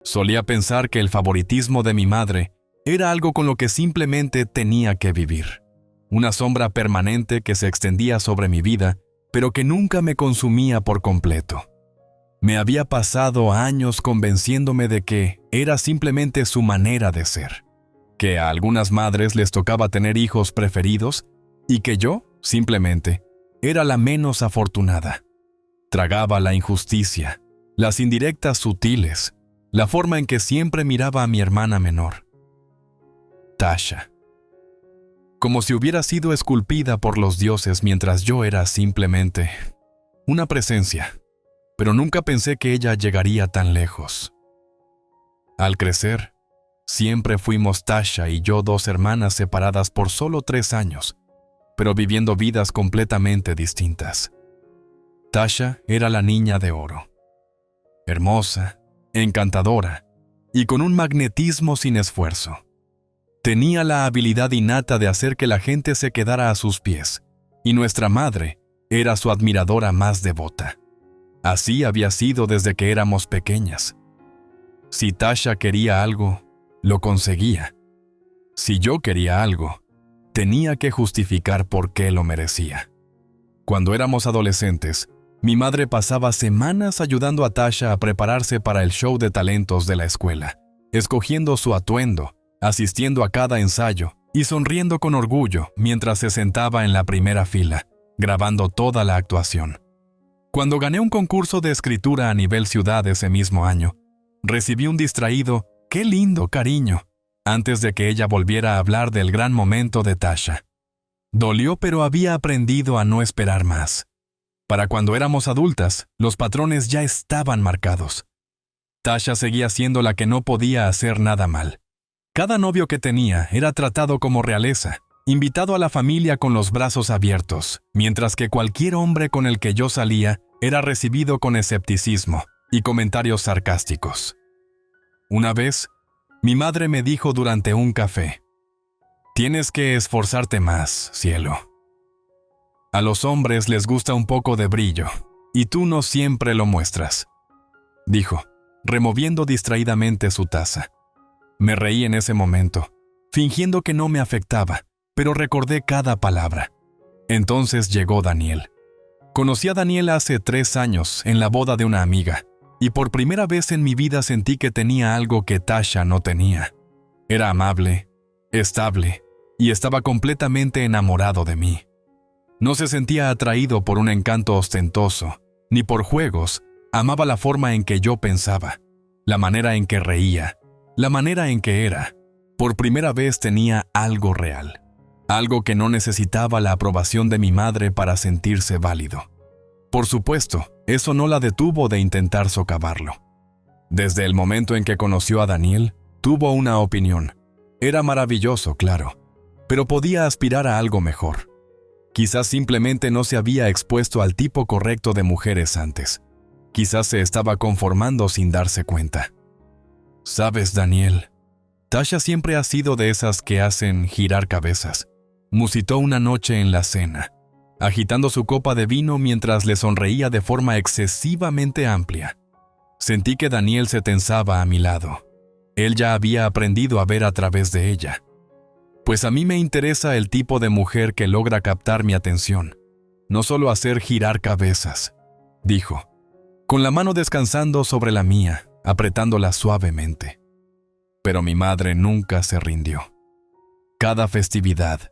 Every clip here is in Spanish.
Solía pensar que el favoritismo de mi madre era algo con lo que simplemente tenía que vivir. Una sombra permanente que se extendía sobre mi vida, pero que nunca me consumía por completo. Me había pasado años convenciéndome de que era simplemente su manera de ser, que a algunas madres les tocaba tener hijos preferidos y que yo, simplemente, era la menos afortunada. Tragaba la injusticia, las indirectas sutiles, la forma en que siempre miraba a mi hermana menor, Tasha, como si hubiera sido esculpida por los dioses mientras yo era simplemente una presencia, pero nunca pensé que ella llegaría tan lejos. Al crecer, siempre fuimos Tasha y yo dos hermanas separadas por solo 3 años, pero viviendo vidas completamente distintas. Tasha era la niña de oro, hermosa, encantadora y con un magnetismo sin esfuerzo. Tenía la habilidad innata de hacer que la gente se quedara a sus pies, y nuestra madre era su admiradora más devota. Así había sido desde que éramos pequeñas. Si Tasha quería algo, lo conseguía. Si yo quería algo, tenía que justificar por qué lo merecía. Cuando éramos adolescentes, mi madre pasaba semanas ayudando a Tasha a prepararse para el show de talentos de la escuela, escogiendo su atuendo, asistiendo a cada ensayo y sonriendo con orgullo mientras se sentaba en la primera fila, grabando toda la actuación. Cuando gané un concurso de escritura a nivel ciudad ese mismo año, recibí un distraído «¡Qué lindo, cariño!» antes de que ella volviera a hablar del gran momento de Tasha. Dolió, pero había aprendido a no esperar más. Para cuando éramos adultas, los patrones ya estaban marcados. Tasha seguía siendo la que no podía hacer nada mal. Cada novio que tenía era tratado como realeza, invitado a la familia con los brazos abiertos, mientras que cualquier hombre con el que yo salía era recibido con escepticismo y comentarios sarcásticos. Una vez, mi madre me dijo durante un café: «Tienes que esforzarte más, cielo. A los hombres les gusta un poco de brillo, y tú no siempre lo muestras», dijo, removiendo distraídamente su taza. Me reí en ese momento, fingiendo que no me afectaba, pero recordé cada palabra. Entonces llegó Daniel. Conocí a Daniel hace 3 años, en la boda de una amiga, y por primera vez en mi vida sentí que tenía algo que Tasha no tenía. Era amable, estable, y estaba completamente enamorado de mí. No se sentía atraído por un encanto ostentoso, ni por juegos. Amaba la forma en que yo pensaba, la manera en que reía, la manera en que era. Por primera vez tenía algo real, algo que no necesitaba la aprobación de mi madre para sentirse válido. Por supuesto, eso no la detuvo de intentar socavarlo. Desde el momento en que conoció a Daniel, tuvo una opinión. Era maravilloso, claro, pero podía aspirar a algo mejor. Quizás simplemente no se había expuesto al tipo correcto de mujeres antes. Quizás se estaba conformando sin darse cuenta. «Sabes, Daniel, Tasha siempre ha sido de esas que hacen girar cabezas», musitó una noche en la cena, agitando su copa de vino mientras le sonreía de forma excesivamente amplia. Sentí que Daniel se tensaba a mi lado. Él ya había aprendido a ver a través de ella. «Pues a mí me interesa el tipo de mujer que logra captar mi atención, no solo hacer girar cabezas», dijo, con la mano descansando sobre la mía, apretándola suavemente. Pero mi madre nunca se rindió. Cada festividad,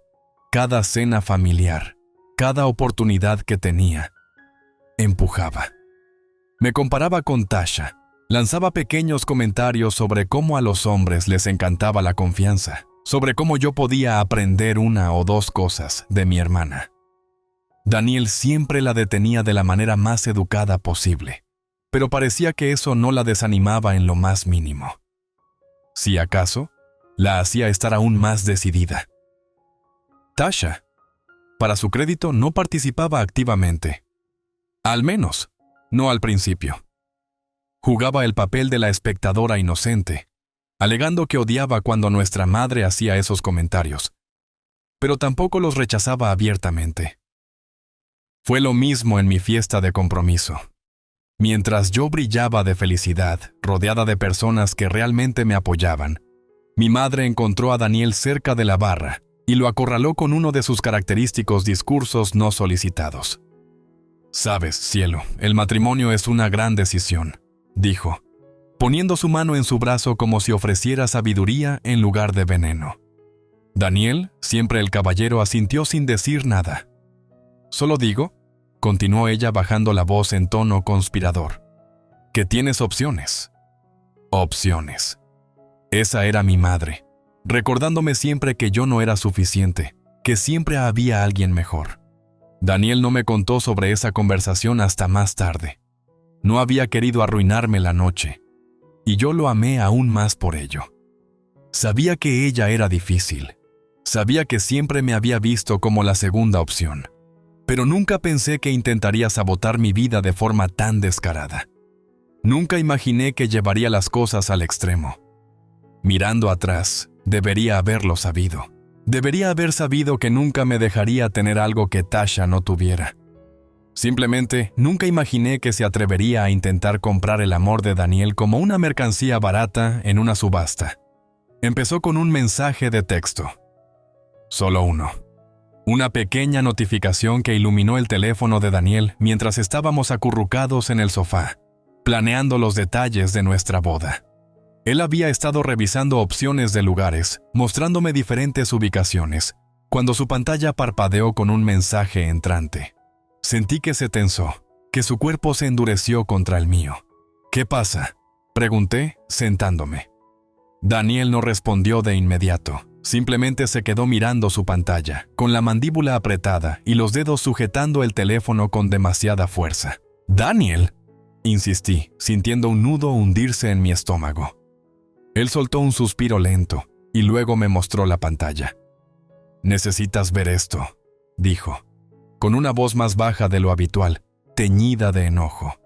cada cena familiar, cada oportunidad que tenía, empujaba. Me comparaba con Tasha, lanzaba pequeños comentarios sobre cómo a los hombres les encantaba la confianza, sobre cómo yo podía aprender 1 o 2 cosas de mi hermana. Daniel siempre la detenía de la manera más educada posible, pero parecía que eso no la desanimaba en lo más mínimo. Si acaso, la hacía estar aún más decidida. Tasha, para su crédito, no participaba activamente. Al menos, no al principio. Jugaba el papel de la espectadora inocente, alegando que odiaba cuando nuestra madre hacía esos comentarios, pero tampoco los rechazaba abiertamente. Fue lo mismo en mi fiesta de compromiso. Mientras yo brillaba de felicidad, rodeada de personas que realmente me apoyaban, mi madre encontró a Daniel cerca de la barra y lo acorraló con uno de sus característicos discursos no solicitados. «Sabes, cielo, el matrimonio es una gran decisión», dijo, poniendo su mano en su brazo como si ofreciera sabiduría en lugar de veneno. Daniel, siempre el caballero, asintió sin decir nada. «Solo digo», continuó ella bajando la voz en tono conspirador, «que tienes opciones». Opciones. Esa era mi madre, recordándome siempre que yo no era suficiente, que siempre había alguien mejor. Daniel no me contó sobre esa conversación hasta más tarde. No había querido arruinarme la noche, y yo lo amé aún más por ello. Sabía que ella era difícil. Sabía que siempre me había visto como la segunda opción, pero nunca pensé que intentaría sabotar mi vida de forma tan descarada. Nunca imaginé que llevaría las cosas al extremo. Mirando atrás, debería haberlo sabido. Debería haber sabido que nunca me dejaría tener algo que Tasha no tuviera. Simplemente, nunca imaginé que se atrevería a intentar comprar el amor de Daniel como una mercancía barata en una subasta. Empezó con un mensaje de texto. Solo uno. Una pequeña notificación que iluminó el teléfono de Daniel mientras estábamos acurrucados en el sofá, planeando los detalles de nuestra boda. Él había estado revisando opciones de lugares, mostrándome diferentes ubicaciones, cuando su pantalla parpadeó con un mensaje entrante. Sentí que se tensó, que su cuerpo se endureció contra el mío. «¿Qué pasa?», pregunté, sentándome. Daniel no respondió de inmediato. Simplemente se quedó mirando su pantalla, con la mandíbula apretada y los dedos sujetando el teléfono con demasiada fuerza. «¿Daniel?», insistí, sintiendo un nudo hundirse en mi estómago. Él soltó un suspiro lento y luego me mostró la pantalla. «Necesitas ver esto», dijo, con una voz más baja de lo habitual, teñida de enojo.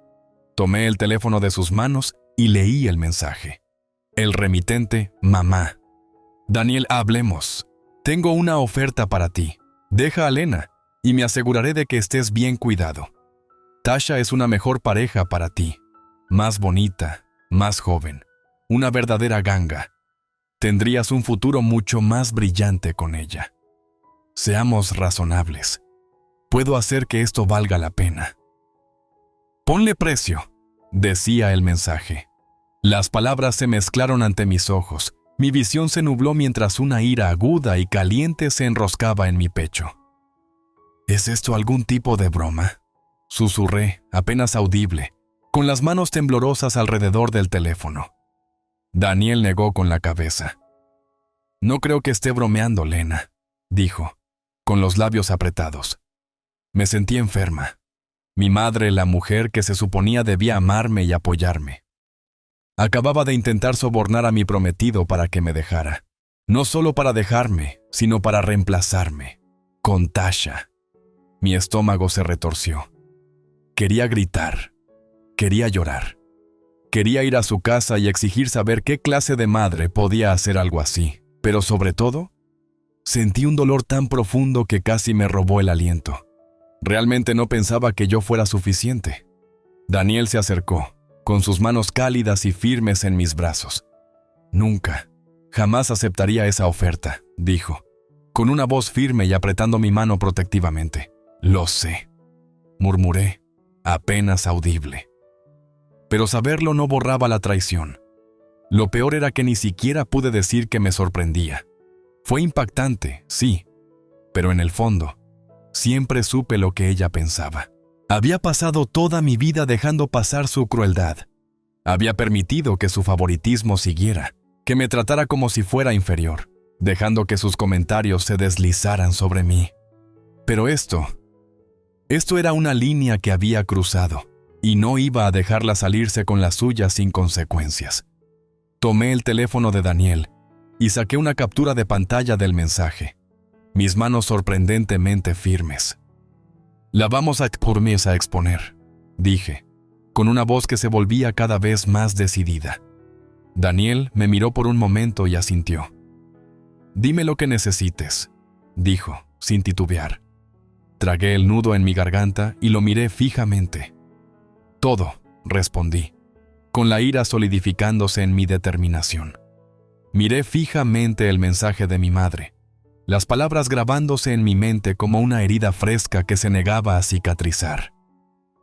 Tomé el teléfono de sus manos y leí el mensaje. El remitente, mamá. «Daniel, hablemos. Tengo una oferta para ti. Deja a Lena y me aseguraré de que estés bien cuidado. Tasha es una mejor pareja para ti. Más bonita, más joven. Una verdadera ganga. Tendrías un futuro mucho más brillante con ella. Seamos razonables. Puedo hacer que esto valga la pena». «Ponle precio», decía el mensaje. Las palabras se mezclaron ante mis ojos. Mi visión se nubló mientras una ira aguda y caliente se enroscaba en mi pecho. «¿Es esto algún tipo de broma?», susurré, apenas audible, con las manos temblorosas alrededor del teléfono. Daniel negó con la cabeza. «No creo que esté bromeando, Lena», dijo, con los labios apretados. Me sentí enferma. Mi madre, la mujer que se suponía debía amarme y apoyarme. Acababa de intentar sobornar a mi prometido para que me dejara. No solo para dejarme, sino para reemplazarme. Con Tasha. Mi estómago se retorció. Quería gritar. Quería llorar. Quería ir a su casa y exigir saber qué clase de madre podía hacer algo así. Pero sobre todo, sentí un dolor tan profundo que casi me robó el aliento. Realmente no pensaba que yo fuera suficiente. Daniel se acercó, con sus manos cálidas y firmes en mis brazos. «Nunca, jamás aceptaría esa oferta», dijo, con una voz firme y apretando mi mano protectivamente. «Lo sé», murmuré, apenas audible. Pero saberlo no borraba la traición. Lo peor era que ni siquiera pude decir que me sorprendía. Fue impactante, sí, pero en el fondo, siempre supe lo que ella pensaba. Había pasado toda mi vida dejando pasar su crueldad. Había permitido que su favoritismo siguiera, que me tratara como si fuera inferior, dejando que sus comentarios se deslizaran sobre mí. Pero esto era una línea que había cruzado, y no iba a dejarla salirse con la suya sin consecuencias. Tomé el teléfono de Daniel y saqué una captura de pantalla del mensaje, mis manos sorprendentemente firmes. «La vamos a exponer», dije, con una voz que se volvía cada vez más decidida. Daniel me miró por un momento y asintió. «Dime lo que necesites», dijo, sin titubear. Tragué el nudo en mi garganta y lo miré fijamente. «Todo», respondí, con la ira solidificándose en mi determinación. Miré fijamente el mensaje de mi madre, las palabras grabándose en mi mente como una herida fresca que se negaba a cicatrizar.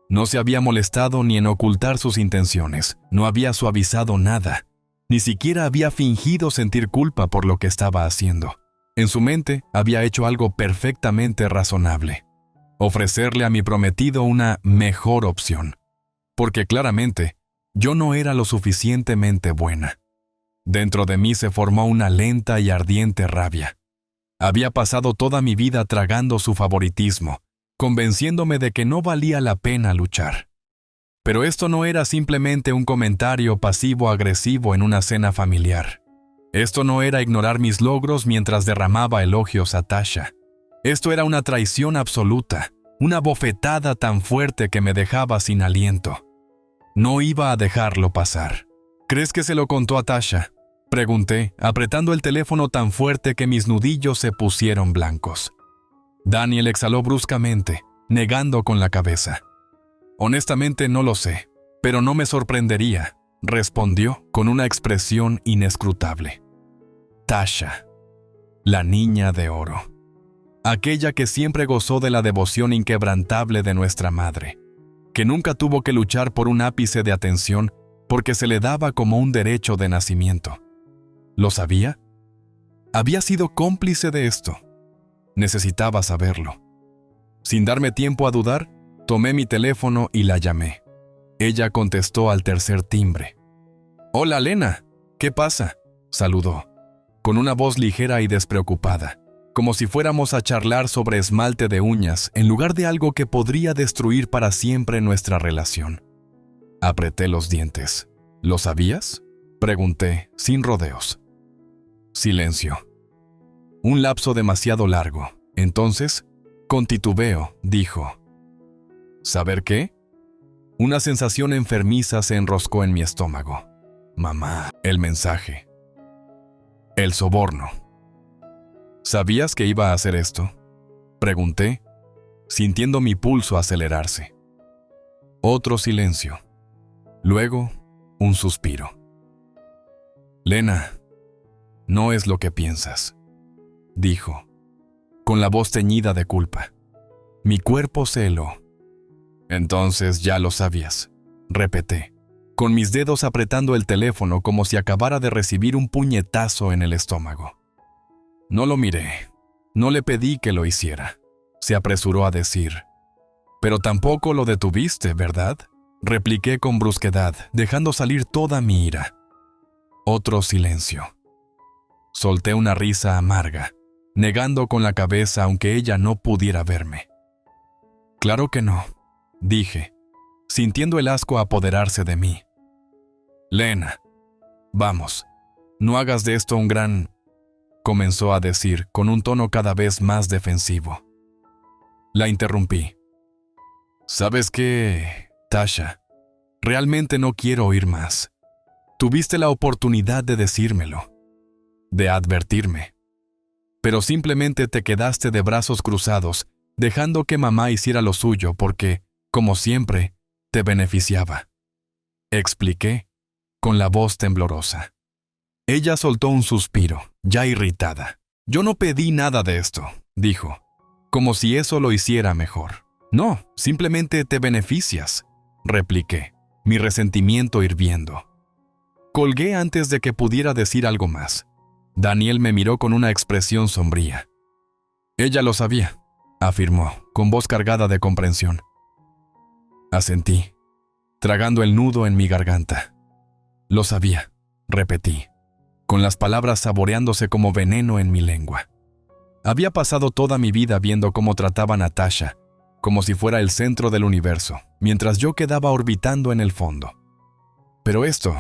No se había molestado ni en ocultar sus intenciones, no había suavizado nada, ni siquiera había fingido sentir culpa por lo que estaba haciendo. En su mente había hecho algo perfectamente razonable: ofrecerle a mi prometido una mejor opción, porque claramente yo no era lo suficientemente buena. Dentro de mí se formó una lenta y ardiente rabia. Había pasado toda mi vida tragando su favoritismo, convenciéndome de que no valía la pena luchar. Pero esto no era simplemente un comentario pasivo-agresivo en una cena familiar. Esto no era ignorar mis logros mientras derramaba elogios a Tasha. Esto era una traición absoluta, una bofetada tan fuerte que me dejaba sin aliento. No iba a dejarlo pasar. ¿Crees que se lo contó a Tasha?, pregunté, apretando el teléfono tan fuerte que mis nudillos se pusieron blancos. Daniel exhaló bruscamente, negando con la cabeza. Honestamente no lo sé, pero no me sorprendería, respondió con una expresión inescrutable. Tasha, la niña de oro. Aquella que siempre gozó de la devoción inquebrantable de nuestra madre, que nunca tuvo que luchar por un ápice de atención porque se le daba como un derecho de nacimiento. ¿Lo sabía? Había sido cómplice de esto. Necesitaba saberlo. Sin darme tiempo a dudar, tomé mi teléfono y la llamé. Ella contestó al tercer timbre. «Hola, Lena. ¿Qué pasa?», saludó, con una voz ligera y despreocupada, como si fuéramos a charlar sobre esmalte de uñas en lugar de algo que podría destruir para siempre nuestra relación. Apreté los dientes. «¿Lo sabías?», pregunté, sin rodeos. Silencio. Un lapso demasiado largo. Entonces, con titubeo, dijo: «¿Saber qué?». Una sensación enfermiza se enroscó en mi estómago. Mamá, el mensaje. El soborno. ¿Sabías que iba a hacer esto?, pregunté, sintiendo mi pulso acelerarse. Otro silencio. Luego, un suspiro. «Lena, no es lo que piensas», dijo, con la voz teñida de culpa. Mi cuerpo se heló. «Entonces ya lo sabías», repeté, con mis dedos apretando el teléfono como si acabara de recibir un puñetazo en el estómago. «No lo miré. No le pedí que lo hiciera», se apresuró a decir. «Pero tampoco lo detuviste, ¿verdad?», repliqué con brusquedad, dejando salir toda mi ira. Otro silencio. Solté una risa amarga, negando con la cabeza aunque ella no pudiera verme. «Claro que no», dije, sintiendo el asco apoderarse de mí. «Lena, vamos, no hagas de esto un gran…», comenzó a decir con un tono cada vez más defensivo. La interrumpí. «¿Sabes qué, Tasha? Realmente no quiero oír más. Tuviste la oportunidad de decírmelo, de advertirme, pero simplemente te quedaste de brazos cruzados, dejando que mamá hiciera lo suyo porque, como siempre, te beneficiaba», expliqué, con la voz temblorosa. Ella soltó un suspiro, ya irritada. «Yo no pedí nada de esto», dijo, como si eso lo hiciera mejor. «No, simplemente te beneficias», repliqué, mi resentimiento hirviendo. Colgué antes de que pudiera decir algo más. Daniel me miró con una expresión sombría. «Ella lo sabía», afirmó, con voz cargada de comprensión. Asentí, tragando el nudo en mi garganta. «Lo sabía», repetí, con las palabras saboreándose como veneno en mi lengua. Había pasado toda mi vida viendo cómo trataban a Tasha, como si fuera el centro del universo, mientras yo quedaba orbitando en el fondo. Pero esto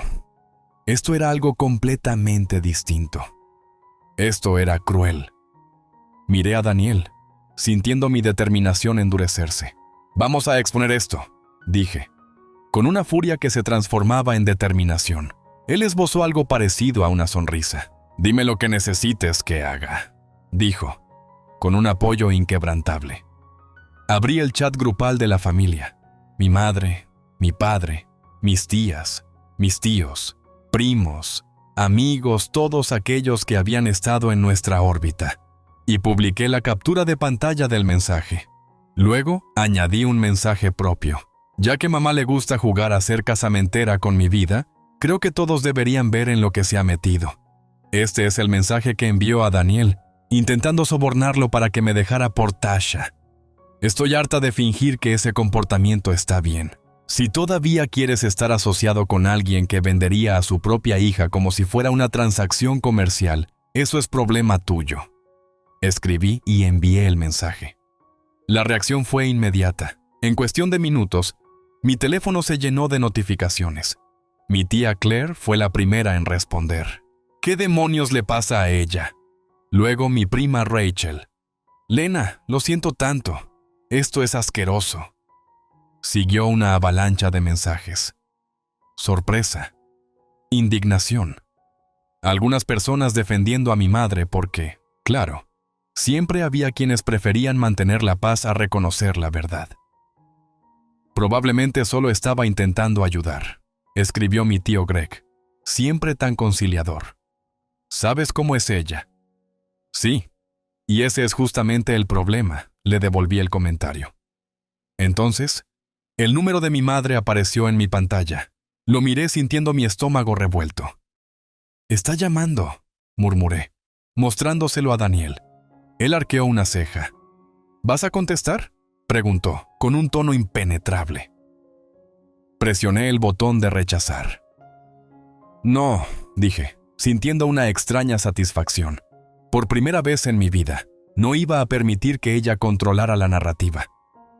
era algo completamente distinto. Esto era cruel. Miré a Daniel, sintiendo mi determinación endurecerse. «Vamos a exponer esto», dije, con una furia que se transformaba en determinación. Él esbozó algo parecido a una sonrisa. «Dime lo que necesites que haga», dijo, con un apoyo inquebrantable. Abrí el chat grupal de la familia. Mi madre, mi padre, mis tías, mis tíos, primos, amigos, todos aquellos que habían estado en nuestra órbita, y publiqué la captura de pantalla del mensaje. Luego, añadí un mensaje propio. Ya que mamá le gusta jugar a ser casamentera con mi vida, creo que todos deberían ver en lo que se ha metido. Este es el mensaje que envió a Daniel, intentando sobornarlo para que me dejara por Tasha. Estoy harta de fingir que ese comportamiento está bien. Si todavía quieres estar asociado con alguien que vendería a su propia hija como si fuera una transacción comercial, eso es problema tuyo. Escribí y envié el mensaje. La reacción fue inmediata. En cuestión de minutos, mi teléfono se llenó de notificaciones. Mi tía Claire fue la primera en responder. ¿Qué demonios le pasa a ella? Luego mi prima Rachel. Lena, lo siento tanto. Esto es asqueroso. Siguió una avalancha de mensajes. Sorpresa. Indignación. Algunas personas defendiendo a mi madre porque, claro, siempre había quienes preferían mantener la paz a reconocer la verdad. Probablemente solo estaba intentando ayudar, escribió mi tío Greg, siempre tan conciliador. ¿Sabes cómo es ella? Sí, y ese es justamente el problema, le devolví el comentario. Entonces, el número de mi madre apareció en mi pantalla. Lo miré sintiendo mi estómago revuelto. «Está llamando», murmuré, mostrándoselo a Daniel. Él arqueó una ceja. «¿Vas a contestar?», preguntó, con un tono impenetrable. Presioné el botón de rechazar. «No», dije, sintiendo una extraña satisfacción. Por primera vez en mi vida, no iba a permitir que ella controlara la narrativa.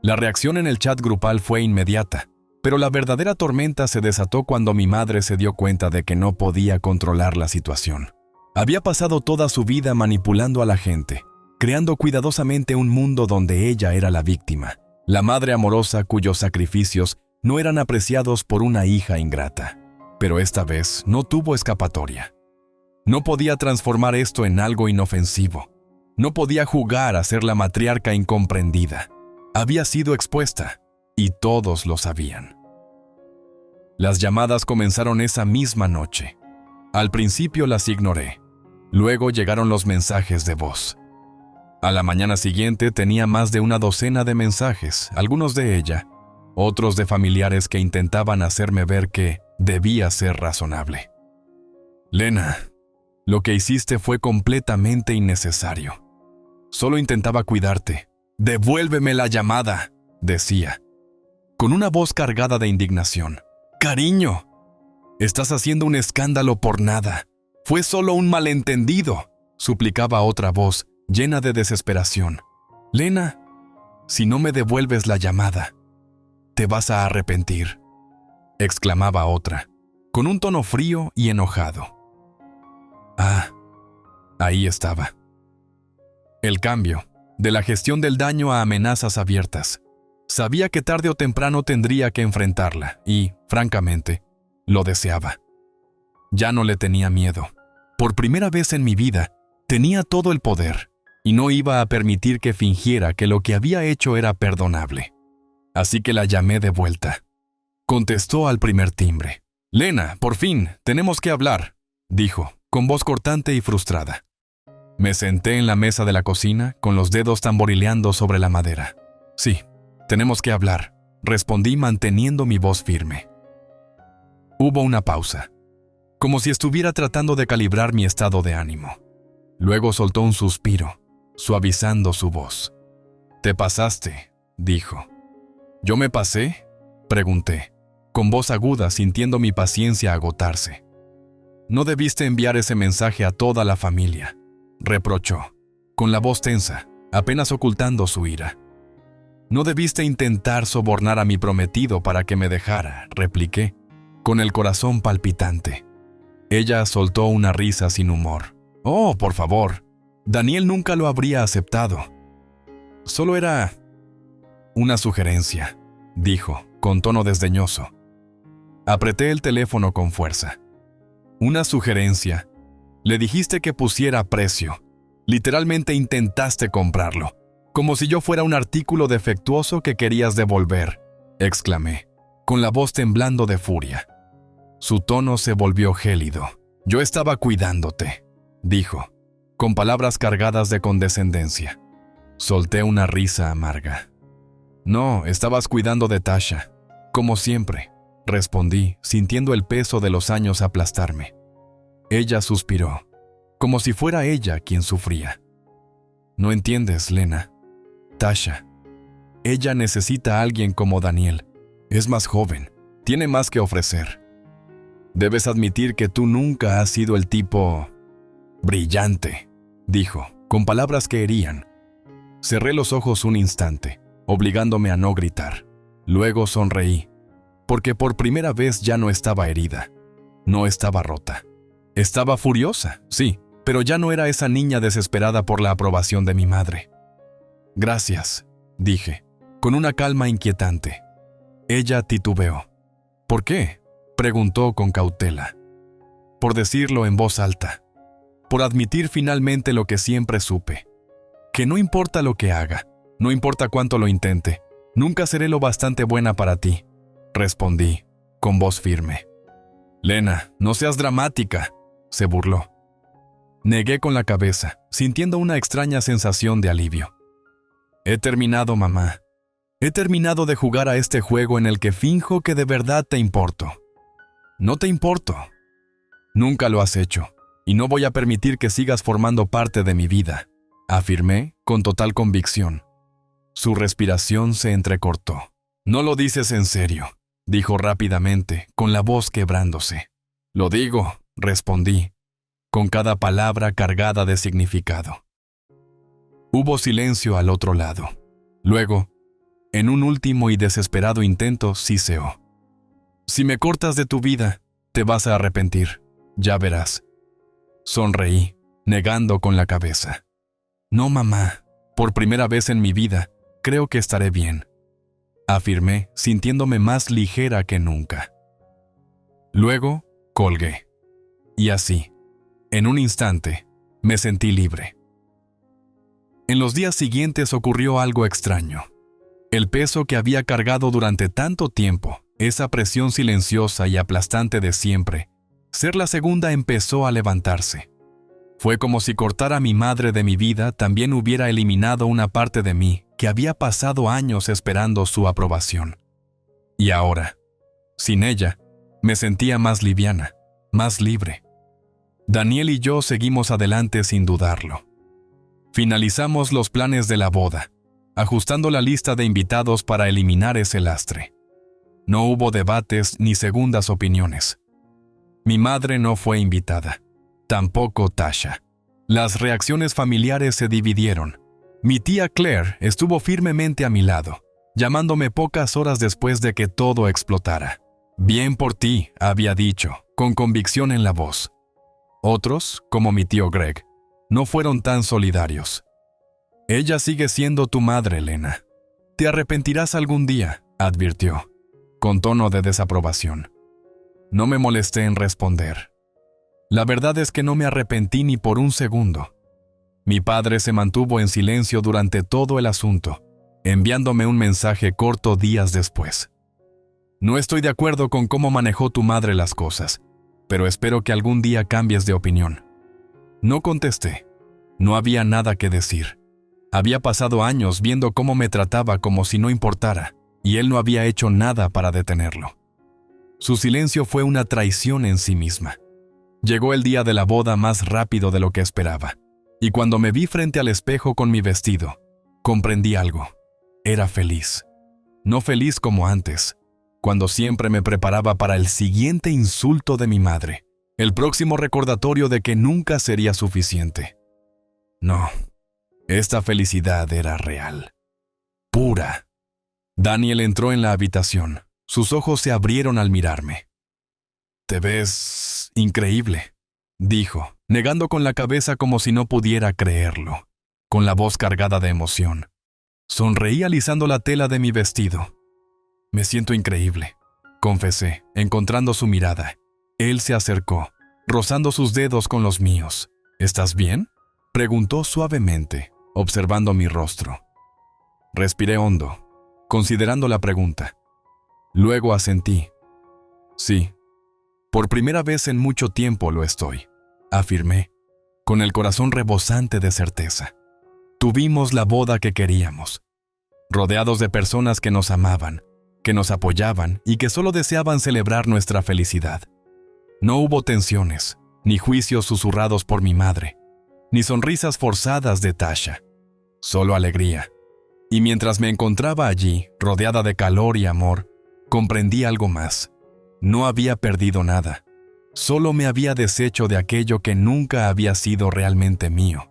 La reacción en el chat grupal fue inmediata, pero la verdadera tormenta se desató cuando mi madre se dio cuenta de que no podía controlar la situación. Había pasado toda su vida manipulando a la gente, creando cuidadosamente un mundo donde ella era la víctima, la madre amorosa cuyos sacrificios no eran apreciados por una hija ingrata. Pero esta vez no tuvo escapatoria. No podía transformar esto en algo inofensivo. No podía jugar a ser la matriarca incomprendida. Había sido expuesta, y todos lo sabían. Las llamadas comenzaron esa misma noche. Al principio las ignoré. Luego llegaron los mensajes de voz. A la mañana siguiente tenía más de una docena de mensajes, algunos de ella, otros de familiares que intentaban hacerme ver que debía ser razonable. Lena, lo que hiciste fue completamente innecesario. Solo intentaba cuidarte. «Devuélveme la llamada», decía, con una voz cargada de indignación. «Cariño, estás haciendo un escándalo por nada. Fue solo un malentendido», suplicaba otra voz, llena de desesperación. «Lena, si no me devuelves la llamada, te vas a arrepentir», exclamaba otra, con un tono frío y enojado. Ah, ahí estaba. El cambio, de la gestión del daño a amenazas abiertas. Sabía que tarde o temprano tendría que enfrentarla y, francamente, lo deseaba. Ya no le tenía miedo. Por primera vez en mi vida, tenía todo el poder y no iba a permitir que fingiera que lo que había hecho era perdonable. Así que la llamé de vuelta. Contestó al primer timbre. «Lena, por fin, tenemos que hablar», dijo, con voz cortante y frustrada. Me senté en la mesa de la cocina, con los dedos tamborileando sobre la madera. «Sí, tenemos que hablar», respondí manteniendo mi voz firme. Hubo una pausa, como si estuviera tratando de calibrar mi estado de ánimo. Luego soltó un suspiro, suavizando su voz. «Te pasaste», dijo. «¿Yo me pasé?», pregunté, con voz aguda sintiendo mi paciencia agotarse. «No debiste enviar ese mensaje a toda la familia», reprochó, con la voz tensa, apenas ocultando su ira. «No debiste intentar sobornar a mi prometido para que me dejara», repliqué, con el corazón palpitante. Ella soltó una risa sin humor. «Oh, por favor, Daniel nunca lo habría aceptado. Solo era una sugerencia», dijo, con tono desdeñoso. Apreté el teléfono con fuerza. «¿Una sugerencia? Le dijiste que pusiera precio. Literalmente intentaste comprarlo, como si yo fuera un artículo defectuoso que querías devolver», exclamé, con la voz temblando de furia. Su tono se volvió gélido. «Yo estaba cuidándote», dijo, con palabras cargadas de condescendencia. Solté una risa amarga. «No, estabas cuidando de Tasha, como siempre», respondí, sintiendo el peso de los años aplastarme. Ella suspiró, como si fuera ella quien sufría. «No entiendes, Lena. Tasha. Ella necesita a alguien como Daniel. Es más joven, tiene más que ofrecer. Debes admitir que tú nunca has sido el tipo brillante», dijo, con palabras que herían. Cerré los ojos un instante, obligándome a no gritar. Luego sonreí, porque por primera vez ya no estaba herida. No estaba rota. Estaba furiosa, sí, pero ya no era esa niña desesperada por la aprobación de mi madre. «Gracias», dije, con una calma inquietante. Ella titubeó. «¿Por qué?», preguntó con cautela. «Por decirlo en voz alta. Por admitir finalmente lo que siempre supe. Que no importa lo que haga, no importa cuánto lo intente, nunca seré lo bastante buena para ti», respondí, con voz firme. «Lena, no seas dramática», se burló. Negué con la cabeza, sintiendo una extraña sensación de alivio. «He terminado, mamá. He terminado de jugar a este juego en el que finjo que de verdad te importo. No te importo. Nunca lo has hecho, y no voy a permitir que sigas formando parte de mi vida», afirmé con total convicción. Su respiración se entrecortó. «No lo dices en serio», dijo rápidamente, con la voz quebrándose. «Lo digo», respondí, con cada palabra cargada de significado. Hubo silencio al otro lado. Luego, en un último y desesperado intento, siseó. «Si me cortas de tu vida, te vas a arrepentir, ya verás». Sonreí, negando con la cabeza. «No, mamá, por primera vez en mi vida, creo que estaré bien», afirmé, sintiéndome más ligera que nunca. Luego, colgué. Y así, en un instante, me sentí libre. En los días siguientes ocurrió algo extraño. El peso que había cargado durante tanto tiempo, esa presión silenciosa y aplastante de siempre, ser la segunda empezó a levantarse. Fue como si cortar a mi madre de mi vida también hubiera eliminado una parte de mí que había pasado años esperando su aprobación. Y ahora, sin ella, me sentía más liviana, más libre. Daniel y yo seguimos adelante sin dudarlo. Finalizamos los planes de la boda, ajustando la lista de invitados para eliminar ese lastre. No hubo debates ni segundas opiniones. Mi madre no fue invitada, tampoco Tasha. Las reacciones familiares se dividieron. Mi tía Claire estuvo firmemente a mi lado, llamándome pocas horas después de que todo explotara. «Bien por ti», había dicho, con convicción en la voz. Otros, como mi tío Greg, no fueron tan solidarios. «Ella sigue siendo tu madre, Lena. Te arrepentirás algún día», advirtió, con tono de desaprobación. No me molesté en responder. La verdad es que no me arrepentí ni por un segundo. Mi padre se mantuvo en silencio durante todo el asunto, enviándome un mensaje corto días después. «No estoy de acuerdo con cómo manejó tu madre las cosas, pero espero que algún día cambies de opinión». No contesté. No había nada que decir. Había pasado años viendo cómo me trataba como si no importara, y él no había hecho nada para detenerlo. Su silencio fue una traición en sí misma. Llegó el día de la boda más rápido de lo que esperaba, y cuando me vi frente al espejo con mi vestido, comprendí algo. Era feliz. No feliz como antes, cuando siempre me preparaba para el siguiente insulto de mi madre, el próximo recordatorio de que nunca sería suficiente. No, esta felicidad era real, pura. Daniel entró en la habitación. Sus ojos se abrieron al mirarme. «Te ves increíble», dijo, negando con la cabeza como si no pudiera creerlo, con la voz cargada de emoción. Sonreí alisando la tela de mi vestido. «Me siento increíble», confesé, encontrando su mirada. Él se acercó, rozando sus dedos con los míos. «¿Estás bien?», preguntó suavemente, observando mi rostro. Respiré hondo, considerando la pregunta. Luego asentí. Sí, por primera vez en mucho tiempo lo estoy, afirmé, con el corazón rebosante de certeza. Tuvimos la boda que queríamos, rodeados de personas que nos amaban, que nos apoyaban y que solo deseaban celebrar nuestra felicidad. No hubo tensiones, ni juicios susurrados por mi madre, ni sonrisas forzadas de Tasha, solo alegría. Y mientras me encontraba allí, rodeada de calor y amor, comprendí algo más. No había perdido nada, solo me había deshecho de aquello que nunca había sido realmente mío.